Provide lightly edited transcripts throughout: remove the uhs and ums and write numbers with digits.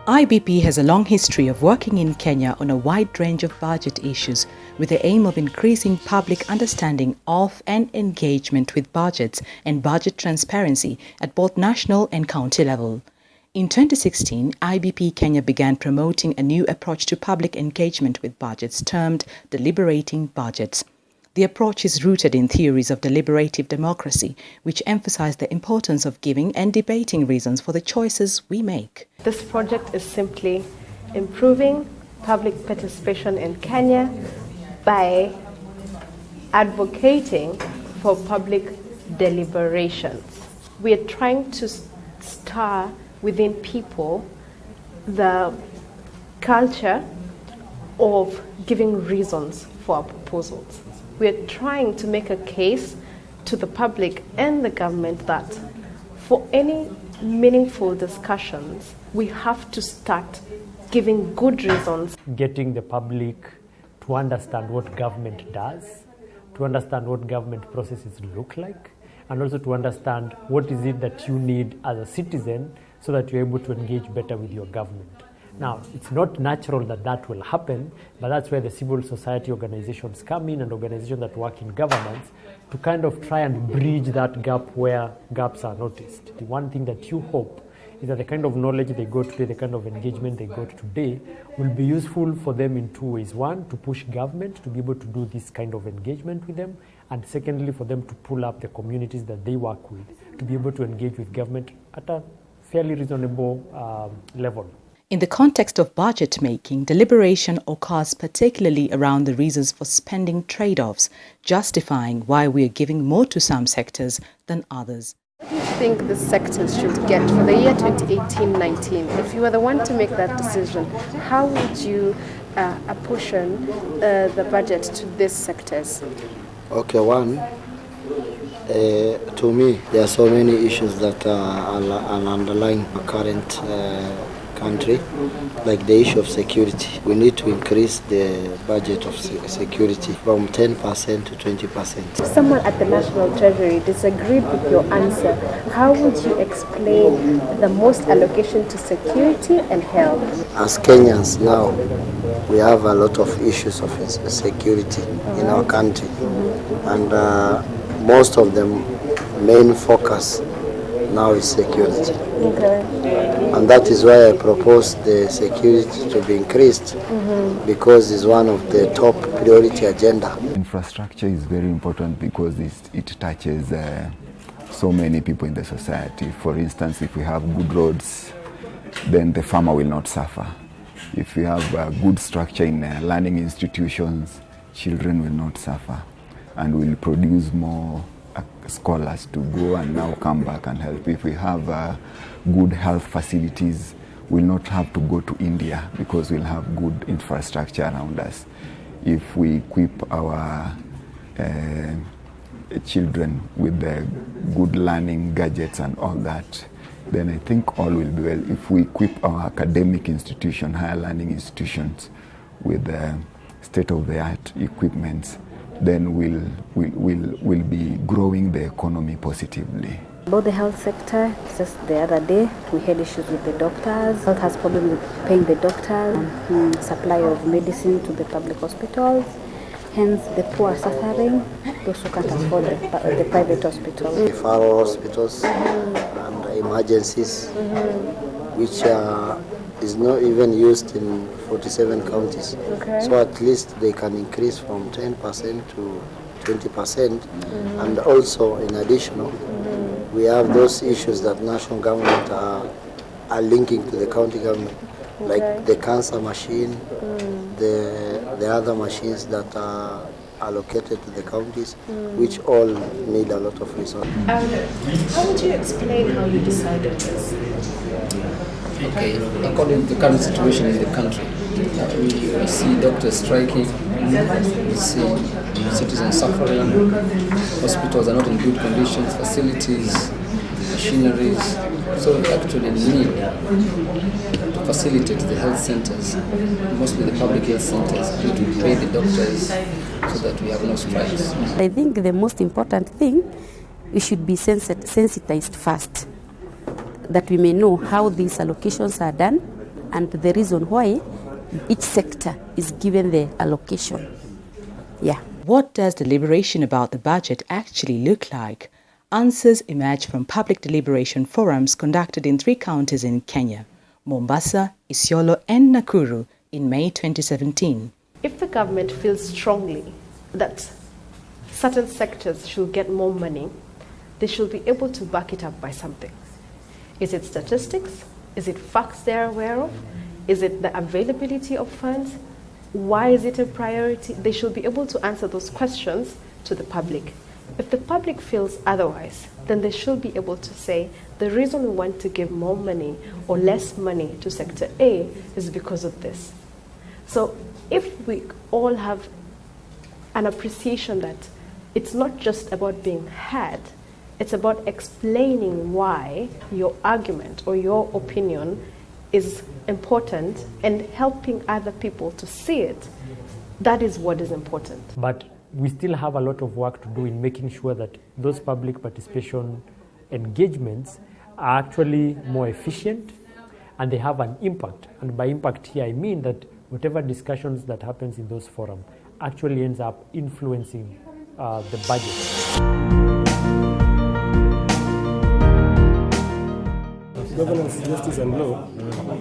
IBP has a long history of working in Kenya on a wide range of budget issues with the aim of increasing public understanding of and engagement with budgets and budget transparency at both national and county level. In 2016, IBP Kenya began promoting a new approach to public engagement with budgets termed Deliberating Budgets. The approach is rooted in theories of deliberative democracy, which emphasize the importance of giving and debating reasons for the choices we make. This project is simply improving public participation in Kenya by advocating for public deliberations. We are trying to stir within people the culture of giving reasons for our proposals. We are trying to make a case to the public and the government that for any meaningful discussions, we have to start giving good reasons. Getting the public to understand what government does, to understand what government processes look like, and also to understand what is it that you need as a citizen so that you're able to engage better with your government. Now, it's not natural that that will happen, but that's where the civil society organizations come in and organizations that work in governments to kind of try and bridge that gap where gaps are noticed. The one thing that you hope is that the kind of knowledge they got today, the kind of engagement they got today will be useful for them in two ways. One, to push government to be able to do this kind of engagement with them, and secondly, for them to pull up the communities that they work with to be able to engage with government at a fairly reasonable level. In the context of budget making, deliberation occurs particularly around the reasons for spending trade-offs, justifying why we are giving more to some sectors than others. What do you think the sectors should get for the year 2018-19? If you were the one to make that decision, how would you apportion the budget to these sectors? Okay, one, to me, there are so many issues that are underlying the current country, like the issue of security. We need to increase the budget of security from 10% to 20%. If someone at the National Treasury disagreed with your answer, how would you explain the most allocation to security and health? As Kenyans now, we have a lot of issues of security in our country, and most of them main focus now is security. Okay. And that is why I proposed the security to be increased, because it's one of the top priority agenda. Infrastructure is very important because it touches so many people in the society. For instance, if we have good roads, then the farmer will not suffer. If we have a good structure in learning institutions, children will not suffer and will produce more scholars to go and now come back and help. If we have good health facilities, we'll not have to go to India because we'll have good infrastructure around us. If we equip our children with the good learning gadgets and all that, then I think all will be well. If we equip our academic institution, higher learning institutions with state-of-the-art equipments, then we'll be growing the economy positively. About the health sector, just the other day we had issues with the doctors. Health has problems with paying the doctors, supply of medicine to the public hospitals. Hence, the poor are suffering, those who can't afford the private hospitals. Referral hospitals and emergencies, which is not even used in 47 counties. Okay. So at least they can increase from 10% to 20%. And also, in addition, we have those issues that national government are linking to the county government, like the cancer machine, the other machines that are allocated to the counties, which all need a lot of resources. How would you explain how you decided this? Okay, according to the current situation in the country, we see doctors striking, we see citizens suffering, hospitals are not in good conditions, facilities, machineries, so we actually need to facilitate the health centers, mostly the public health centers, to pay the doctors so that we have no strikes. I think the most important thing, we should be sensitized first, that we may know how these allocations are done and the reason why each sector is given the allocation. Yeah. What does deliberation about the budget actually look like? Answers emerge from public deliberation forums conducted in 3 counties in Kenya, Mombasa, Isiolo and Nakuru in May 2017. If the government feels strongly that certain sectors should get more money, they should be able to back it up by something. Is it statistics? Is it facts they're aware of? Is it the availability of funds? Why is it a priority? They should be able to answer those questions to the public. If the public feels otherwise, then they should be able to say, the reason we want to give more money or less money to sector A is because of this. So if we all have an appreciation that it's not just about being heard, it's about explaining why your argument or your opinion is important and helping other people to see it, that is what is important. But we still have a lot of work to do in making sure that those public participation engagements are actually more efficient and they have an impact. And by impact here, I mean that whatever discussions that happens in those forums actually ends up influencing the budget. Governance, Justice and Law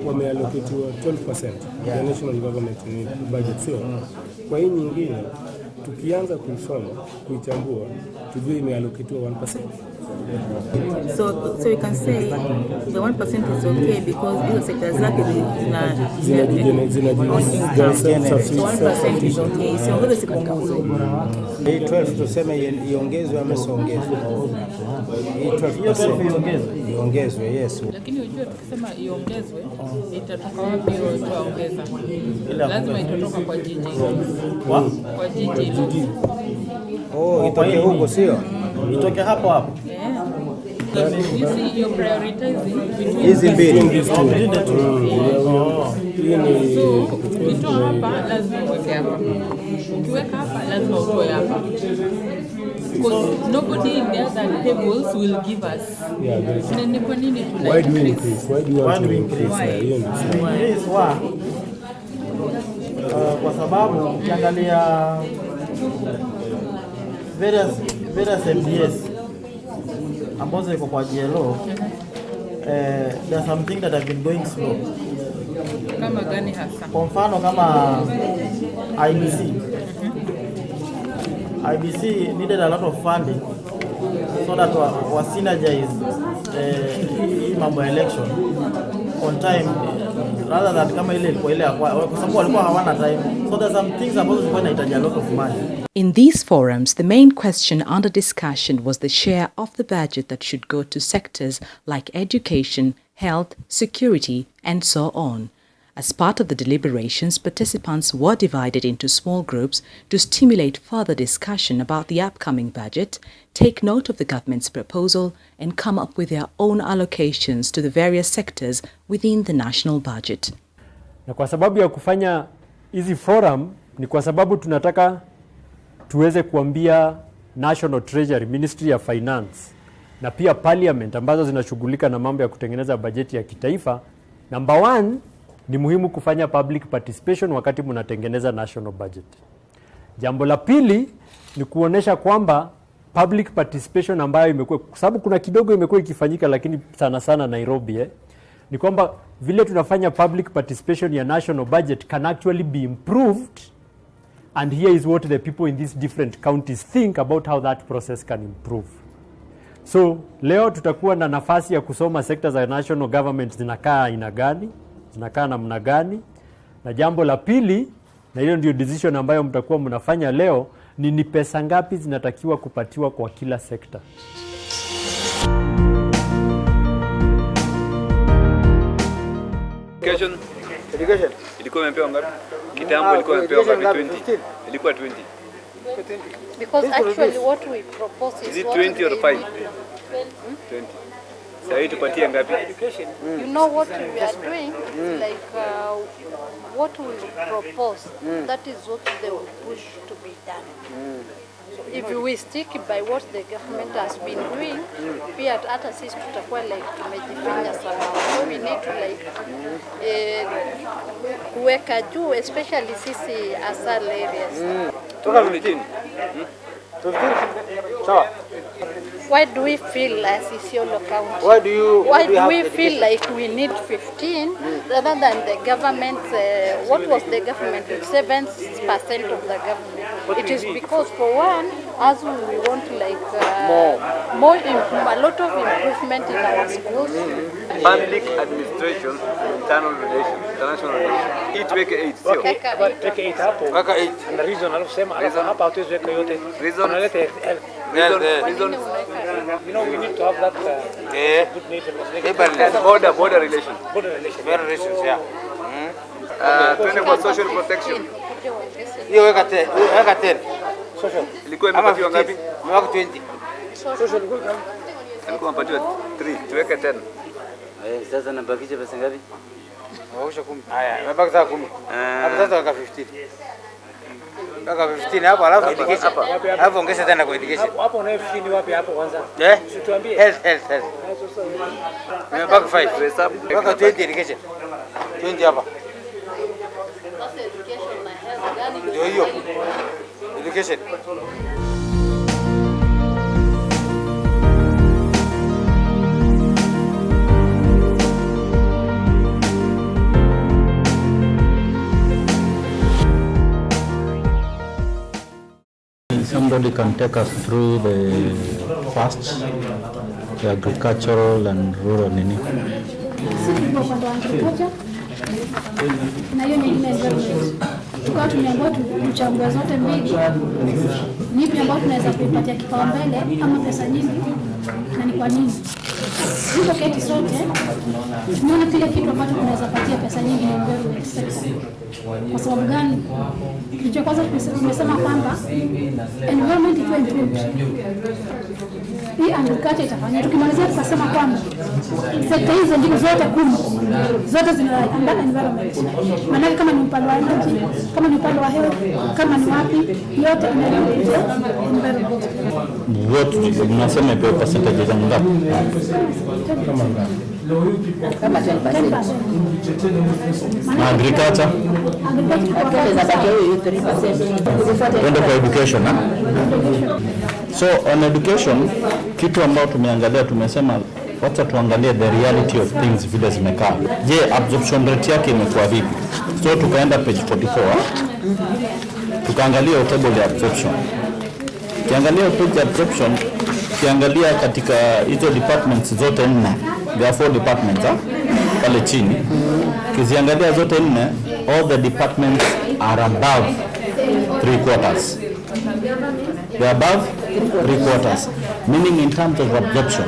wameallocatiwa 12% ya national government ni budget, sio? Kwa hii nyingine tukianza kuisoma, kuichambua, tujue imeallocatiwa 1%. So we can say the 1% is okay because these sectors zake zina 1% is okay. So whether sikapunguzwe. Hii 12 tuseme iongezwe ama isiongezwe. Hii 12% iongezwe, yes. Lakini unajua tukisema iongezwe itatoka wapi hiyo itaongeza? Lazima itatoka kwa jiji. Kwa jiji. Oh, itoke huko sio? Itoke hapo hapo. You see, you're prioritizing between hizi mbili. So, ukitoa hapa lazima uweke hapa. Ukiweka hapa lazima utoe hapa. Because nobody in the other tables will give us. Ni kwa nini tuna Why do we increase? Why do you want to increase? Increase why? Kwa sababu ukiangalia various MDS ambazo iko kwa GLO, there's something that have been going slow. Kama gani hasa? Kwa mfano kama IBC. IBC needed a lot of funding so that we synergize hii mambo ya election on time rather than kama ile ilikuwa ile kwa sababu walikuwa hawana time. So there's some things ambazo zilikuwa zinahitaji a lot of money. In these forums, the main question under discussion was the share of the budget that should go to sectors like education, health, security, and so on. As part of the deliberations, participants were divided into small groups to stimulate further discussion about the upcoming budget, take note of the government's proposal, and come up with their own allocations to the various sectors within the national budget. Na kwa sababu ya kufanya hizi forum ni kwa sababu tunataka tuweze kuambia National Treasury, Ministry of Finance na pia Parliament ambazo zinashughulika na mambo ya kutengeneza bajeti ya kitaifa. Number 1 ni muhimu kufanya public participation wakati mnatengeneza national budget. Jambo la pili ni kuonesha kwamba public participation ambayo imekuwa, kwa sababu kuna kidogo imekuwa ikifanyika lakini sana sana Nairobi, ni kwamba vile tunafanya public participation ya national budget can actually be improved, and here is what the people in these different counties think about how that process can improve. So leo tutakuwa na nafasi ya kusoma sekta za national government zinakaa aina gani, zinakaa namna gani. Na jambo la pili, na hiyo ndio decision ambayo mtakuwa mnafanya leo, ni pesa ngapi zinatakiwa kupatiwa kwa kila sekta. Education ilikuwa imepewa ngapi? Kitambo ilikuwa imepewa ngapi? 20. Ilikuwa 20. Because actually what we propose is it 20 or 5? 20. Sasa hii tupatie ngapi? You know what we are doing? Like what we propose, that is what they will push to be done. if we stick by what the government has been doing, pia hata sisi tutakuwa like tumejifinya sana. So we need to like kuweka juu, especially sisi asal areas. Toka 15. Sawa. Why do we feel as Isiolo County? Why do we feel like we need 15 rather than the government? What was the government? 7% of the government. It is because for one, as we want like a lot of improvement in our schools. Public administration, internal relations, international relations. Each weke 8, sio? Weke 8 hapo. Weka 8. And the reason alosema hapa hatuwezi weka yote. Reason. You know, we need to have that good neighborhood. Border relations. Border relations, yeah. Twende kwa social protection. Hiyo weka 10. Social. Ilikuwa imepatiwa ngapi? Mwaka 20. Social alikuwa mpatiwa 3, tuweke 10. Sasa nabakisha pesa ngapi? Waosha 10. Haya, nabaki sasa 10. Hapo sasa weka 15. Weka 15 hapo alafu education. Hapo ongeza tena kwa education. Hapo na 15 wapi hapo kwanza? Usituambie. Health. Nimebaki 5. Weka 20 education. 20 hapa. Sasa education na health gani? Ndio hiyo. Education. Somebody can take us through the first, the agricultural and rural nini. Na hiyo nyingine tukawa tumeambiwa tuchambue zote mbili, nipi ambayo tunaweza kuipatia kipaumbele ama pesa nyingi na ni kwa nini. Hizo keti zote tumeona kile kitu ambacho tunaweza patia pesa nyingi ni environment sector. Kwa sababu gani? Kitu cha kwanza tumesema kwamba environment ikiwa improved, hii agriculture itafanya. Tukimalizia tukasema kwamba sekta hizo ndio zote 10 zote zinaenda environment. Maana kama ni upande wa energy, kama ni upande wa health, kama ni wapi, yote inaenda environment. Wote mnasema ipo percentage za ngapi? Kama 10%. Na agriculture? Kwenda kwa education, ha? So on education, kitu ambao tumeangalia tumesema wacha tuangalie the reality of things vile zimekaa. Je, absorption rate yake imekuwa vipi? So tukaenda page 44, tukaangalia table ya absorption. Kiangalia page ya absorption, kiangalia katika hizo departments zote 4, there are 4 departments pale chini. Kiziangalia zote 4, all the departments are above 3/4. They are above 3/4, meaning in terms of absorption.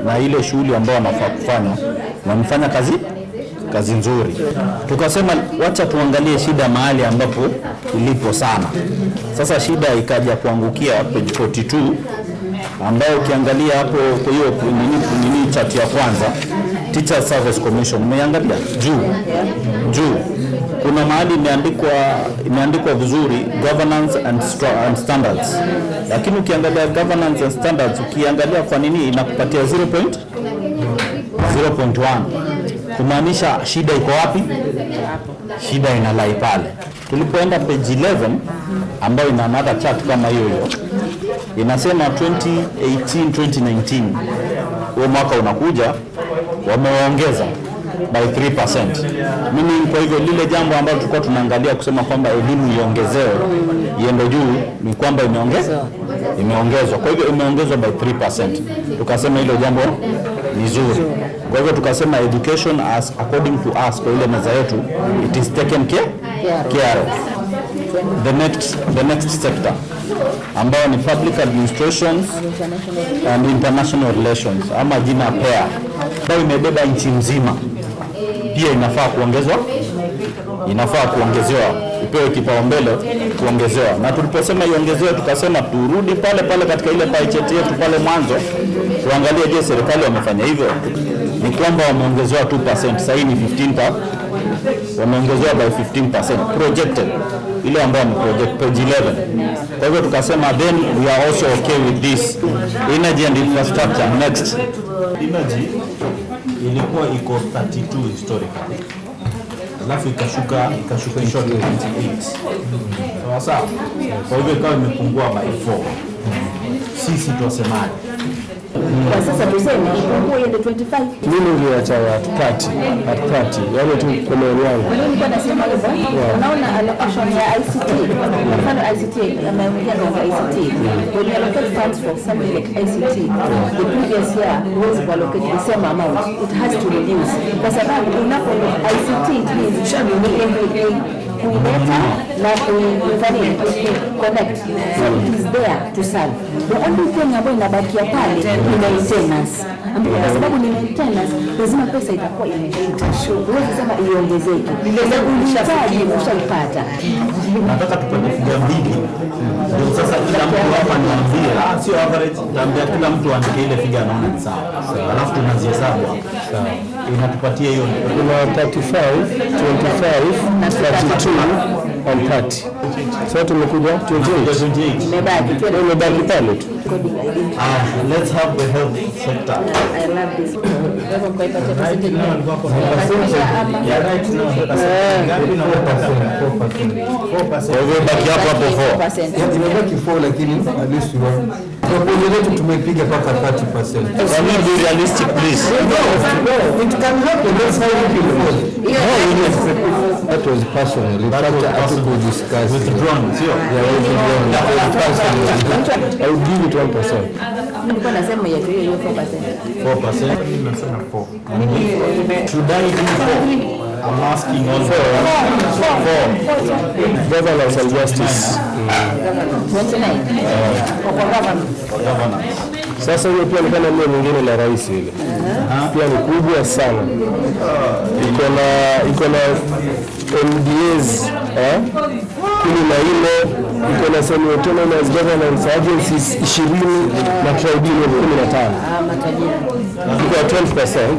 Na ile shughuli ambayo wanafaa kufanya, wanafanya kazi nzuri. Tukasema wacha tuangalie shida mahali ambapo ilipo sana. Sasa shida ikaja kuangukia page 42, ambayo ukiangalia hapo kwa hiyo nini chart ya kwanza, Teacher Service Commission, umeangalia juu kuna mahali imeandikwa vizuri governance and standards, lakini ukiangalia governance and standards, ukiangalia kwa nini inakupatia 0.1, kumaanisha shida iko wapi? Shida inalai pale. Tulipoenda page 11 ambayo ina another chart kama hiyo inasema 2018-2019 huo mwaka unakuja wameongeza by 3%. Meaning kwa hivyo lile jambo ambalo tulikuwa tunaangalia kusema kwamba elimu iongezewe iende juu ni kwamba imeongezwa. Kwa hivyo imeongezwa by 3%. Tukasema hilo jambo ni zuri. Kwa hivyo tukasema education as according to us kwa ile meza yetu it is taken care of. The next sector ambayo ni public administrations and international relations ama jina pair, ambayo imebeba nchi nzima, pia inafaa kuongezewa, ipewe kipaumbele kuongezewa. Na tuliposema iongezewe tukasema turudi pale katika ile pie chart yetu pale mwanzo, tuangalie je serikali wamefanya hivyo. ni kwamba wameongezewa 2%, sasa ni 15%, wameongezewa by 15% projected, ile ambayo ni project page 11. Kwa hivyo tukasema then we are also okay with this. Energy and infrastructure next. Energy ilikuwa iko 32 historically, alafu ikashuka 28. Sawa. Kwa hivyo ikawa imepungua by 4. Sisi tuwasemaje? Kwa sasa tuseme ipungue iende 25. Mimi niliacha at 30. Yaani tu kwa maoni yangu. Kwa nini nilikuwa nasema hivyo? Unaona allocation ya ICT. Mfano ICT ameongea kwa ICT. When you allocate funds for something like ICT, the previous year was allocated the same amount. It has to reduce. Kwa sababu unapo ICT it means everything kuileta na connect. So it is there to serve. The only thing ambayo inabakia pale ni maintenance. Kwa sababu ni maintenance, lazima pesa itakuwa imeshuka. Huwezi sema iongezeke. Unahitaji ushaipata. Nataka tupate figa mbili. Ndio sasa kila mtu hapa niambie, sio average, tambia kila mtu aandike ile figa anaona ni sawa. Alafu tunazihesabu hapo. Sawa. Inatupatia hiyo kuna 35, 25, 32 and 30. Sasa tumekuja 28. Imebaki pale tu. Let's have the health sector. I love this. Imebaki 4 lakini at least we want. Proposal yetu tumepiga mpaka 30%. Can we be realistic please? It can happen. That's how we can. That was personal. In fact, I could discuss withdrawn. Yeah, I would give it 1%. Nilikuwa nasema yetu hiyo 4%. 4%. Mimi nasema 4. Should I do 4? I'm asking on 4. Governance and justice. 29. Governance. Sasa hiyo pia ni kama ile nyingine la rais ile. Pia ni kubwa sana. Iko na MDAs, 14, iko na semi-autonomous governance agencies 20 na tribunal 15. Iko 12%.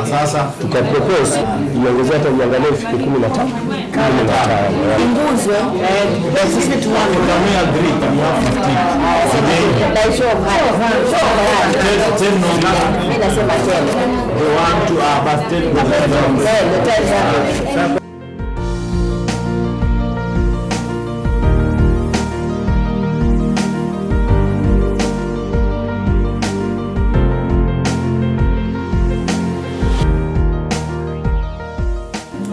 Sasa tukapropose iongezwe hata iangalie ifike 15. Inguzwe sisi tuone kama agree kama 15. Mimi nasema tena. They want to abstain the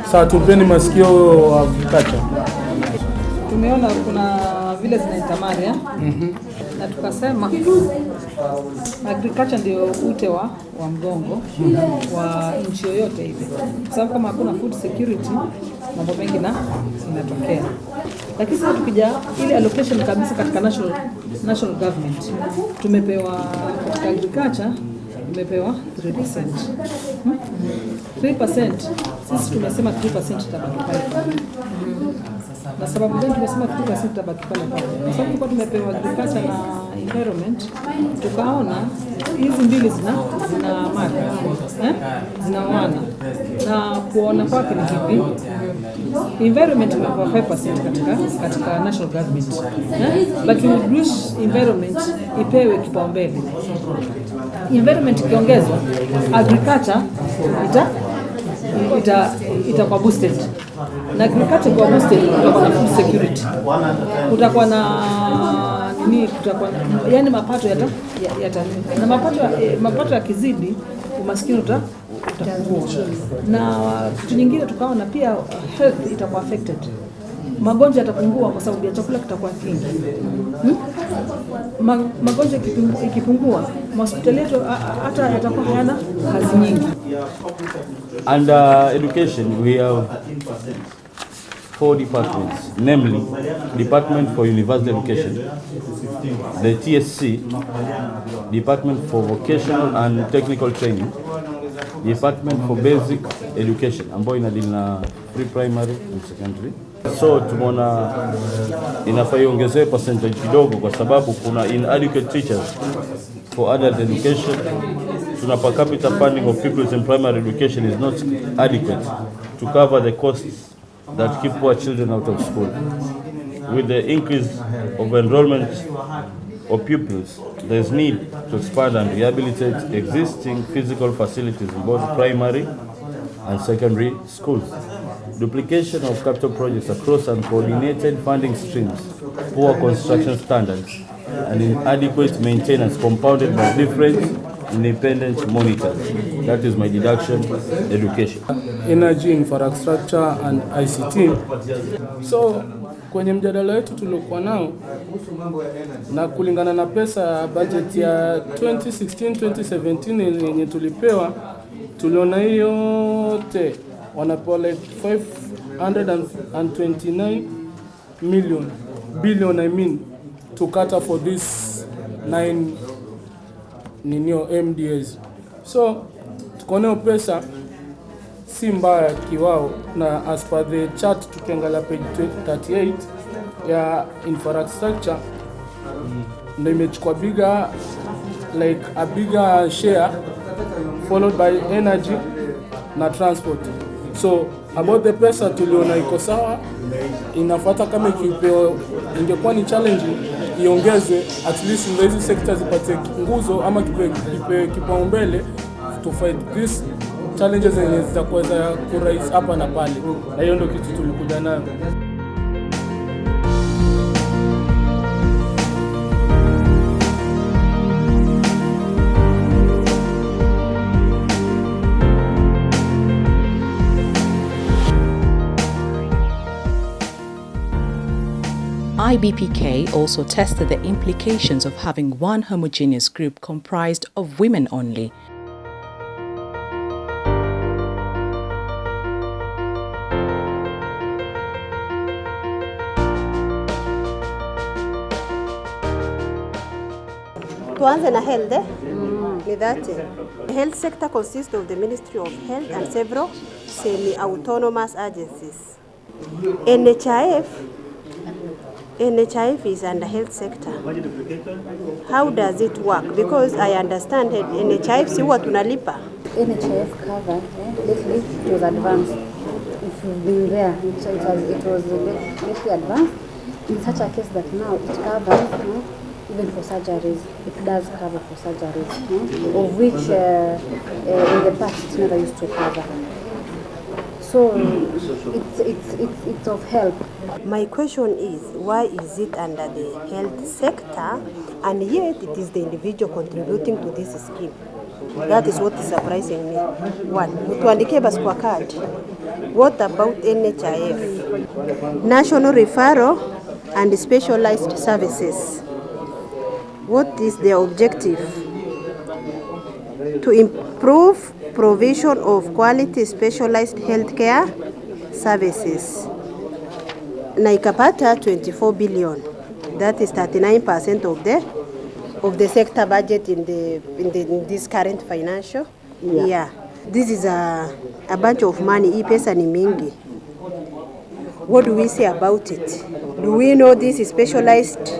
Sasa tupeni masikio wa agriculture. Tumeona kuna vile zinaitamari na tukasema agriculture ndio ute wa mgongo wa nchi yoyote ile, kwa sababu kama hakuna food security mambo mengi inatokea. Lakini sasa tukija ile allocation kabisa katika national government tumepewa katika agriculture tumepewa 3%. Sisi tumesema 3% tabaki pale. Na sababu gani tumesema 3% tabaki pale? Kwa sababu tulikuwa tumepewa agriculture na environment, tukaona hizi mbili zina maka zinaoana na kuona kwake ni vipi. Environment imepewa 5% katika national government, lakini wish environment ipewe kipaumbele. Environment ikiongezwa, agriculture itakuwa boosted. Na agriculture kwa boosted kutakuwa na food security. Kutakuwa na nini, kutakuwa yani mapato na mapato yakizidi umaskini utapungua. Na kitu nyingine tukaona pia health itakuwa affected. Magonjwa yatapungua kwa sababu ya chakula kitakuwa kingi. Magonjwa ikipungua, hospitali yetu hata yatakuwa hayana kazi nyingi. Under education we have 4 departments, namely Department for University Education, the TSC, Department for Vocational and Technical Training, Department for Basic Education ambayo inadili na pre-primary and secondary. So tumeona inafaa iongezewe percentage kidogo kwa sababu kuna inadequate teachers for adult education, tuna per capita funding of pupils in primary education is not adequate to cover the costs that keep poor children out of school. With the increase of enrollment of pupils, there is need to expand and rehabilitate existing physical facilities in both primary and secondary schools. Duplication of capital projects across uncoordinated funding streams, poor construction standards, and inadequate maintenance compounded by different independent monitors. That is my deduction, education. Energy, infrastructure and ICT. So kwenye mjadala wetu tuliokuwa nao na kulingana na pesa budget ya 2016-2017 yenye tulipewa, tuliona hiyo yote wanapewa like 529 billion to cater for this 9 MDAs. So tukaona pesa si mbaya kiwao, na as per the chart tukiangalia page 38 ya infrastructure ndio imechukua a bigger share, followed by energy na transport. So about the pesa tuliona iko sawa, inafuata kama ikipewa ingekuwa ni challenge iongeze, at least in hizi sectors ipate nguzo ama kipe kipaumbele to fight this challenges zenye zitakuweza kurais hapa na pale, na hiyo ndio kitu tulikuja nayo. IBPK also tested the implications of having one homogeneous group comprised of women only. Tuanze na health, ni that. The health sector consists of the Ministry of Health and several semi-autonomous agencies. NHIF is under health sector. How does it work? Because I understand NHIF si huwa tunalipa. NHIF cover, lately it was advanced. If you've been there, so it was lately advanced. In such a case that now it covers, even for surgeries, it does cover for surgeries, of which in the past it never used to cover. So it's of help. My question is, why is it under the health sector and yet it is the individual contributing to this scheme? That is what is surprising me. One, tuandike basi kwa card. What about NHIF? National Referral and Specialized Services. What is their objective? To improve provision of quality specialized healthcare services. Na ikapata 24 billion. That is 39% of the sector budget in this current financial year. This is a bunch of money. Hii pesa ni mingi. What do we say about it? Do we know this is specialized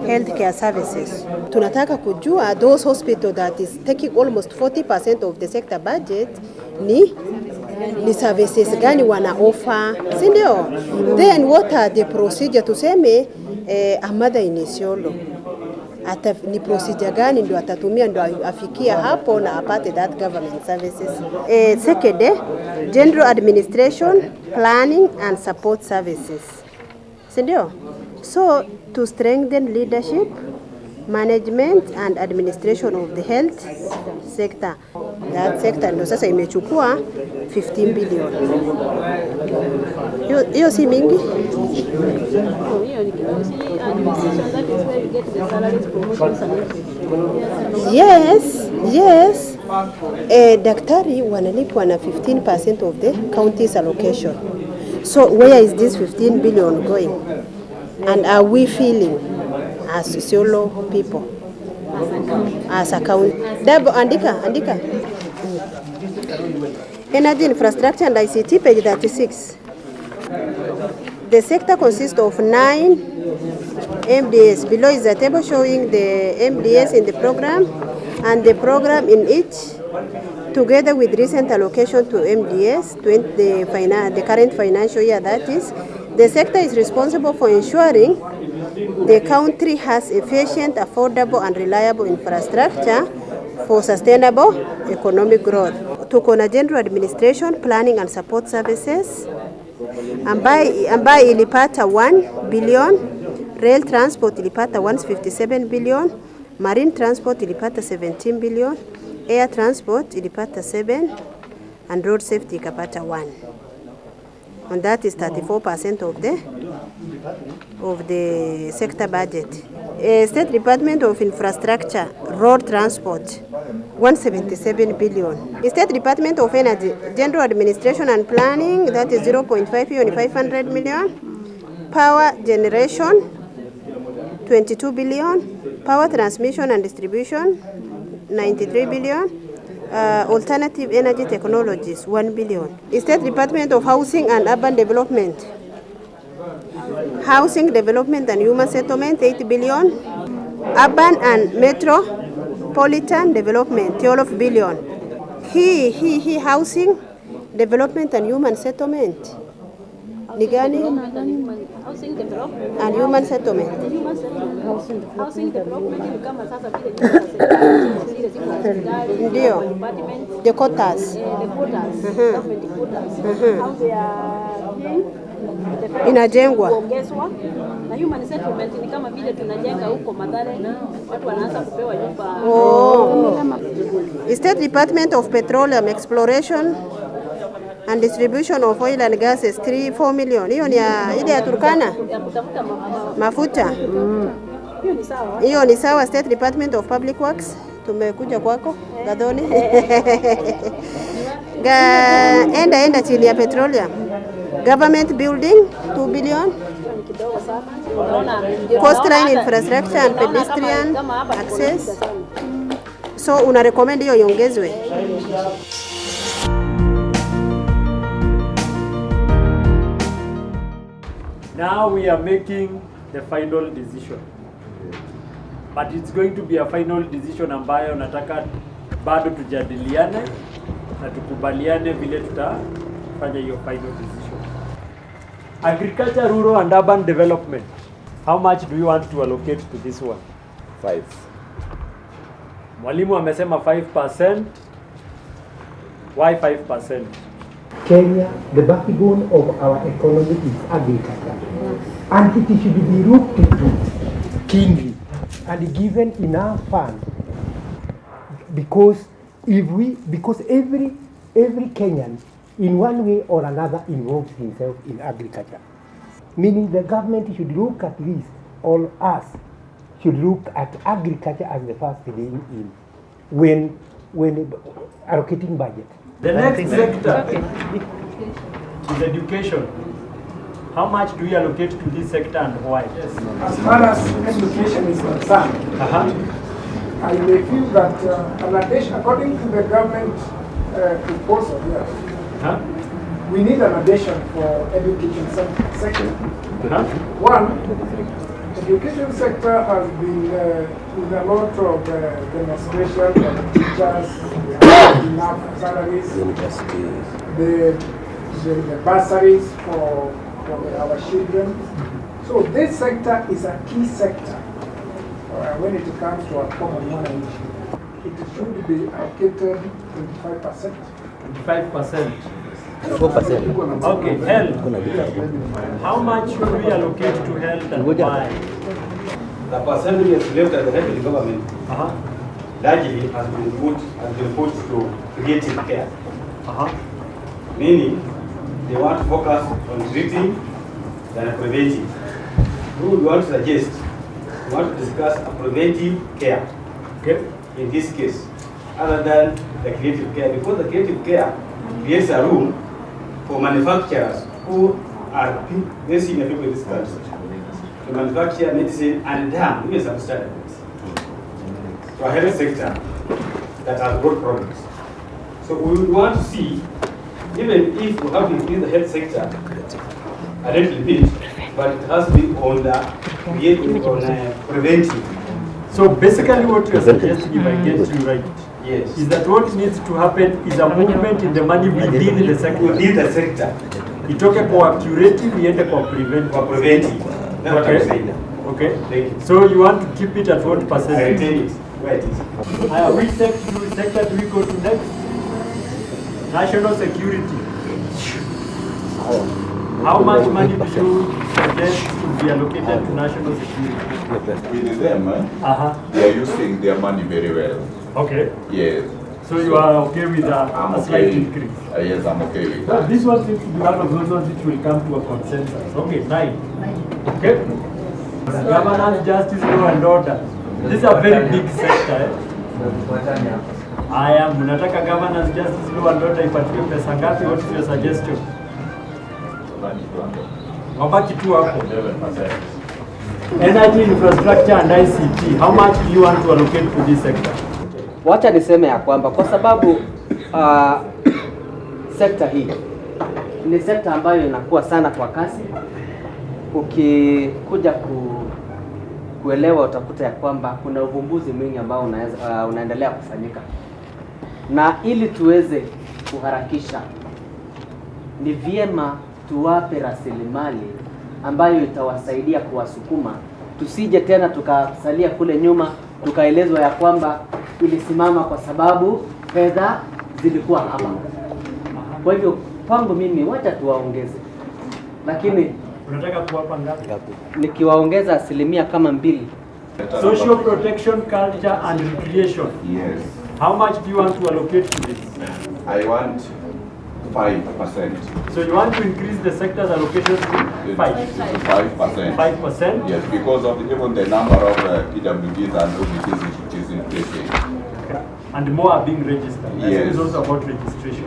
healthcare services? Tunataka kujua those hospitals that is taking almost 40% of the sector budget ni services gani wana offer, si ndio? Then what are the procedure, tuseme a mother in Isiolo ni procedure gani ndio atatumia ndio afikia hapo na apate that government services. Second, general administration, planning and support services, si ndio? So to strengthen leadership, management and administration of the health sector. That sector ndio sasa imechukua 15 billion. Hiyo si mingi? Yes. Daktari wanalipwa na 15% of the county's allocation. So where is this 15 billion going? And are we feeling as Isiolo people, as a county? Andika. Energy, infrastructure and ICT, page 36. The sector consists of 9 MDAs. Below is a table showing the MDAs in the program and the program in it, together with recent allocation to MDS, the current financial year that is, the sector is responsible for ensuring the country has efficient, affordable and reliable infrastructure for sustainable economic growth. Tuko na general administration, planning and support services ambayo ilipata 1 billion, rail transport ilipata 157 billion, marine transport ilipata 17 billion, air transport ilipata 7 and road safety ikapata 1. And that is 34% of the sector budget. State Department of Infrastructure, Road Transport, 177 billion. State Department of Energy, General Administration and Planning, that is 0.5 billion, 500 million. Power Generation, 22 billion. Power Transmission and Distribution, 93 billion. Alternative Energy Technologies, 1 billion. State Department of Housing and Urban Development, Housing Development and Human Settlement, 8 billion. Urban and Metropolitan Development, 12 billion. Housing Development and Human Settlement. Ni gani? Housing development And human settlement. Housing development ni kama sasa vile zile ziko hospitali, Ndio. The quotas. the quotas, government quotas, how they are being Inajengwa. kuongezwa. Na human settlement ni kama vile tunajenga huko Mathare, watu wanaanza kupewa nyumba. State Department of Petroleum Exploration and Distribution of Oil and Gases, 4 million. Hiyo ni ile ya Turkana? Ya kutafuta Mafuta. Hiyo ni sawa. Hiyo ni sawa. State Department of Public Works, tumekuja kwako Gadhoni. Enda chini ya petroleum. Government building, 2 billion. Coastline infrastructure and pedestrian access. So una recommend hiyo iongezwe? Now we are making the final decision. But it's going to be a final decision ambayo nataka bado tujadiliane na tukubaliane vile tutafanya hiyo final decision. Agriculture, rural and urban development. How much do you want to allocate to this one? 5. Mwalimu amesema 5%. Why 5%? Kenya, the backbone of our economy is agriculture. And it should be looked into keenly and given enough funds. Because every Kenyan in one way or another involves himself in agriculture. Meaning the government should look at this, all us should look at agriculture as the first thing in when allocating budget. The next sector is education. How much do you allocate to this sector and why? As far as education is concerned, I may feel that an addition, according to the government proposal here, we need an addition for education sector. One, education sector has been with a lot of demonstration of teachers, enough salaries, the bursaries for our children. So this sector is a key sector when it comes to our common money. It should be allocated 25%. 25%. 4%. Okay, health. How much should we allocate to health and why? The percentage left at the head of the government largely has been put to creative care. Meaning, they want to focus on treating than preventing. We would want to suggest, we want to discuss a preventive care. Okay. In this case, other than the creative care, because the creative care creates a room for manufacturers who are very senior people in this country to manufacture medicine and damn, even some standards to a health sector that has broad problems. So we would want to see, even if we have to increase the health sector a little bit, but it has to be on the preventive So basically what you're suggesting, if I get you right, is that what needs to happen is a movement in the money within the sector. Within the sector. Itoke kwa curative, iende kwa preventive. Okay. So you want to keep it at what percentage? I retain it. Where it is. Which sector do we go to next? National security. How much money do you suggest to be allocated to national security? With them, they are using their money very well. Okay. Yes. So you are okay with a slight increase? Yes, I'm okay with that. This one seems to be one of those ones which will come to a consensus. Okay, 9. Okay. Governance, justice, law and order. This is a very big sector. I am mnataka governance, justice, law and order ipatiwe pesa ngapi? What is your suggestion? Mabaki tu hapo. Energy, infrastructure and ICT. How much do you want to allocate to this sector? Wacha niseme ya kwamba kwa sababu sekta hii ni sekta ambayo inakuwa sana kwa kasi. Ukikuja kuelewa utakuta ya kwamba kuna uvumbuzi mwingi ambao unaendelea kufanyika. Na ili tuweze kuharakisha ni vyema tuwape rasilimali ambayo itawasaidia kuwasukuma. Tusije tena tukasalia kule nyuma tukaelezwa ya kwamba ilisimama kwa sababu fedha zilikuwa hapa. Kwa hivyo kwangu mimi wacha tuwaongeze. Lakini unataka kuwapa ngapi? Nikiwaongeza 2%. Social protection, culture and recreation. Yes. How much do you want to allocate to this? I want 5%. So you want to increase the sector's allocation to 5%? 5%. 5%? Yes, because of even the number of PWDs and OBCs which is in place. And more are being registered. Yes. This is also about registration.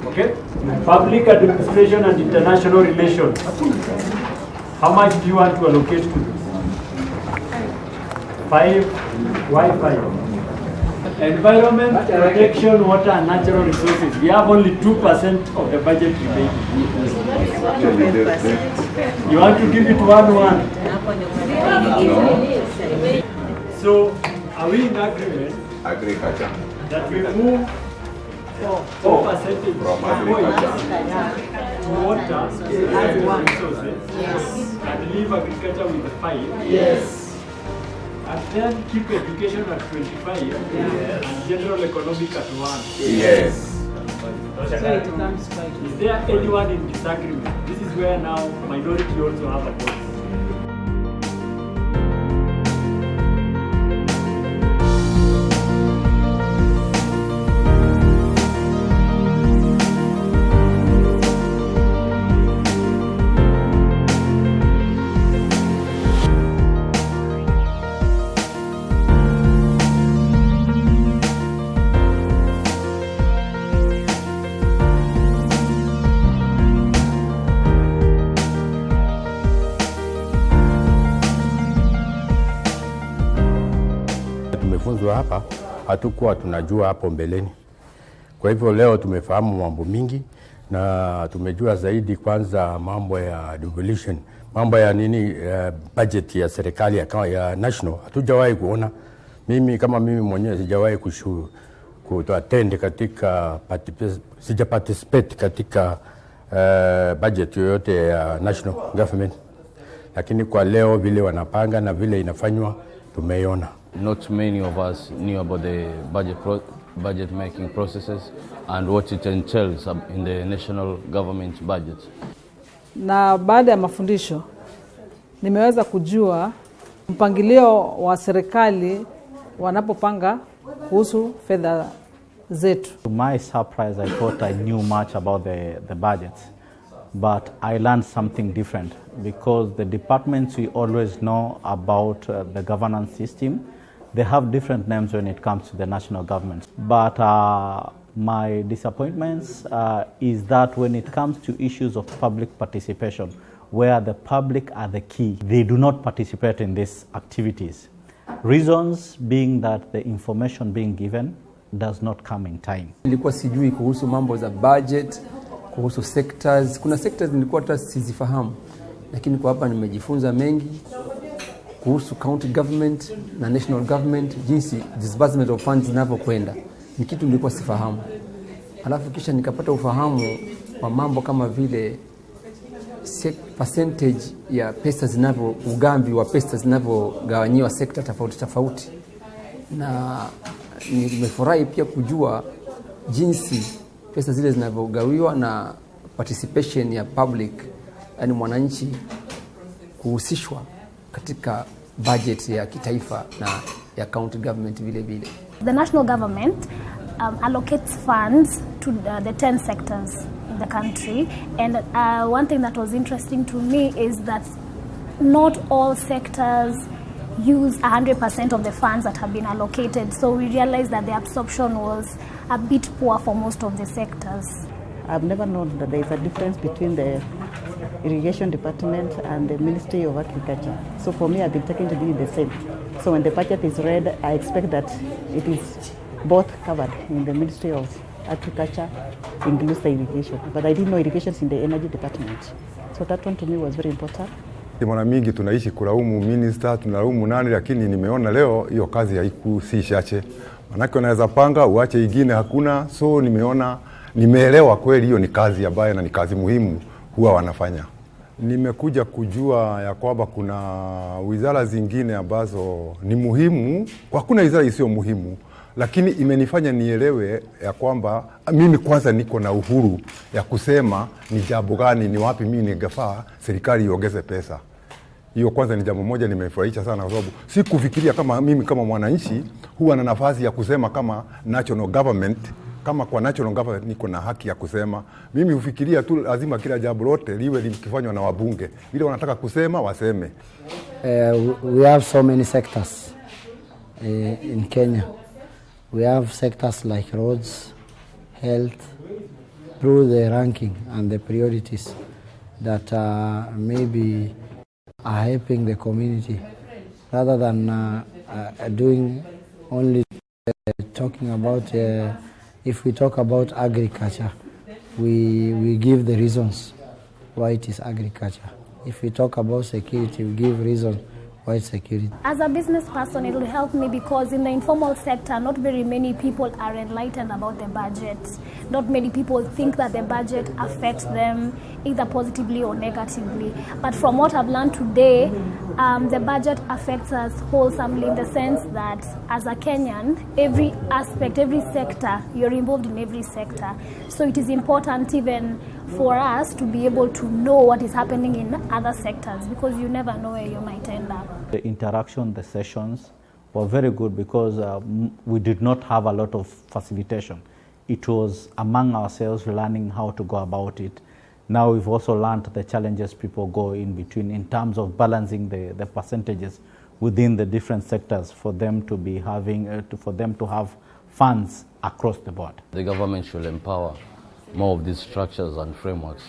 Okay? Public administration and international relations. How much do you want to allocate to this? 5. Why 5? Environment, protection, water and natural resources. We have only 2% of the budget remaining. You want to give it 1-1? So, are we in agreement? Agriculture. That we move 4% from agriculture to water and resources. Yes. And leave agriculture with 5. Yes. And then keep education at 25. Yes. And general economic at 1. Yes. So it becomes 5. Is there anyone in disagreement? This is where now minority also have a voice. Tumefunzwa hapa, hatukuwa tunajua hapo mbeleni. Kwa hivyo leo tumefahamu mambo mingi na tumejua zaidi, kwanza mambo ya devolution, mambo ya budget ya serikali ya national. Hatujawahi kuona. Mimi mwenyewe sijawahi kuattend katika participate katika budget yoyote ya national government. Lakini kwa leo vile wanapanga na vile inafanywa tumeiona. Not many of us knew about the budget making processes and what it entails in the national government budget. Na baada ya mafundisho nimeweza kujua mpangilio wa serikali wanapopanga kuhusu fedha zetu. To my surprise, I thought I knew much about the budget, but I learned something different because the departments we always know about the governance system, they have different names when it comes to the national government. But my disappointments is that when it comes to issues of public participation, where the public are the key, they do not participate in these activities. Reasons being that the information being given does not come in time. Nilikuwa sijui kuhusu mambo za budget, kuhusu sectors. Kuna sectors nilikuwa hata sizifahamu, lakini kwa hapa nimejifunza mengi. kuhusu county government na national government, jinsi disbursement of funds zinavyokwenda. Ni kitu nilikuwa sifahamu. Alafu kisha nikapata ufahamu wa mambo kama vile percentage ya pesa ugambi wa pesa zinavyogawanyiwa sekta tofauti tofauti, na nimefurahi pia kujua jinsi pesa zile zinavyogawiwa na participation ya public, yani mwananchi kuhusishwa katika budget ya kitaifa na ya county government vile vile. The national government allocates funds to the 10 sectors in the country, and one thing that was interesting to me is that not all sectors use 100% of the funds that have been allocated, so we realized that the absorption was a bit poor for most of the sectors. I've never known that there is a difference between the irrigation department and the Ministry of Agriculture. So for me, I've been taken to be the same. So when the budget is read, I expect that it is both covered in the Ministry of Agriculture, includes the irrigation. But I didn't know irrigation is in the energy department. So that one to me was very important. Mara mingi tunaishi kulaumu minister, tunalaumu nani, lakini nimeona leo hiyo kazi si chache. Manake unaweza panga uache ingine hakuna, so nimeelewa kweli hiyo ni kazi ambayo na ni kazi muhimu huwa wanafanya. Nimekuja kujua ya kwamba kuna wizara zingine ambazo ni muhimu, hakuna wizara isiyo muhimu, lakini imenifanya nielewe ya kwamba mimi kwanza niko na uhuru ya kusema ni jambo gani, ni wapi mimi ningefaa serikali iongeze pesa. Hiyo kwanza ni jambo moja nimefurahisha sana, kwa sababu si kufikiria kama mimi kama mwananchi huwa na nafasi ya kusema kama national government, kama kwa national government niko na haki ya kusema. Mimi hufikiria tu lazima kila jambo lote liwe likifanywa na wabunge, ile wanataka kusema waseme. We have so many sectors in Kenya. We have sectors like roads, health, through the ranking and the priorities that maybe are helping the community, rather than doing only talking about, if we talk about agriculture, we give the reasons why it is agriculture. If we talk about security, we give reasons why it's security. As a business person, it will help me because in the informal sector, not very many people are enlightened about the budget. Not many people think that the budget affects them either positively or negatively. But from what I've learned today, the budget affects us wholesomely in the sense that as a Kenyan, every aspect, every sector, you're involved in every sector. So it is important even for us to be able to know what is happening in other sectors, because you never know where you might end up. The interaction, the sessions were very good because we did not have a lot of facilitation. It was among ourselves learning how to go about it. Now we've also learned the challenges people go in between in terms of balancing the percentages within the different sectors for them to be having, for them to have funds across the board. The government should empower more of these structures and frameworks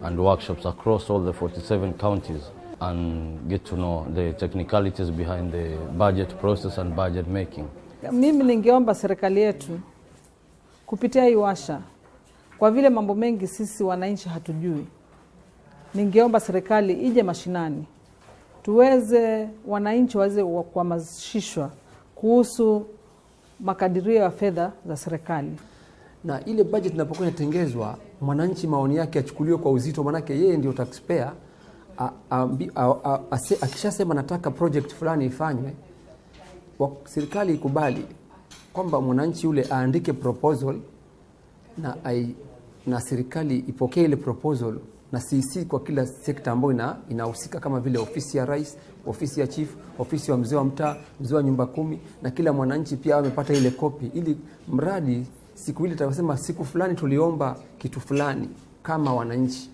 and workshops across all the 47 counties and get to know the technicalities behind the budget process and budget making. Mimi ningeomba serikali yetu kupitia hii washa, kwa vile mambo mengi sisi wananchi hatujui, ningeomba serikali ije mashinani tuweze wananchi waweze kuhamasishwa kuhusu makadirio ya fedha za serikali. Na ile budget inapokuwa inatengezwa, mwananchi maoni yake achukuliwe kwa uzito, manake yeye ndio taxpayer. Akishasema nataka project fulani ifanywe, serikali ikubali kwamba mwananchi yule aandike proposal na serikali ipokee ile proposal na CC kwa kila sekta ambayo inahusika, kama vile ofisi ya rais, ofisi ya chief, ofisi wa mzee wa mtaa, mzee wa nyumba 10, na kila mwananchi pia amepata ile kopi, ili mradi siku ile tutasema siku fulani tuliomba kitu fulani, kama wananchi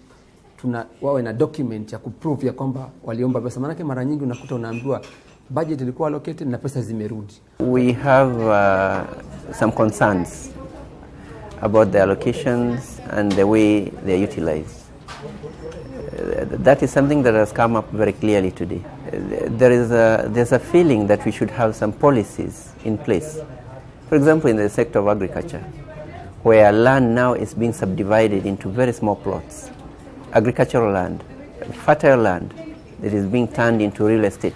wawe na document ya kuprove ya kwamba waliomba pesa. Maana mara nyingi unakuta unaambiwa budget ilikuwa allocated na pesa zimerudi. We have some concerns about the allocations and the way they are utilized. That is something that has come up very clearly today. There's a feeling that we should have some policies in place. For example, in the sector of agriculture, where land now is being subdivided into very small plots. Agricultural land, fertile land that is being turned into real estate.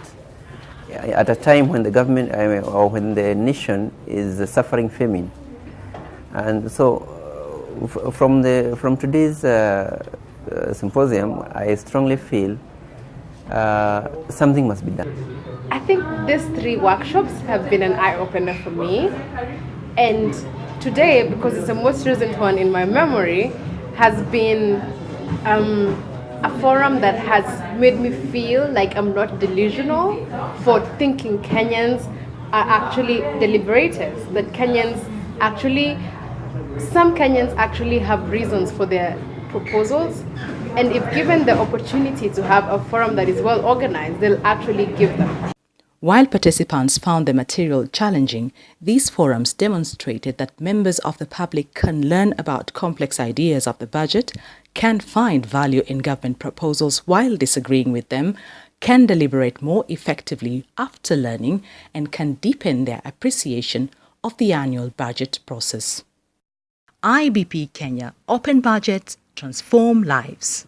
at a time when the government or when the nation is suffering famine. And so from today's symposium, I strongly feel something must be done. I think these 3 workshops have been an eye-opener for me, and today, because it's the most recent one in my memory, has been a forum that has made me feel like I'm not delusional for thinking Kenyans are actually deliberators, that some Kenyans actually have reasons for their proposals, and if given the opportunity to have a forum that is well organized, they'll actually give them. While participants found the material challenging, these forums demonstrated that members of the public can learn about complex ideas of the budget, can find value in government proposals while disagreeing with them, can deliberate more effectively after learning, and can deepen their appreciation of the annual budget process. IBP Kenya, open budgets transform lives.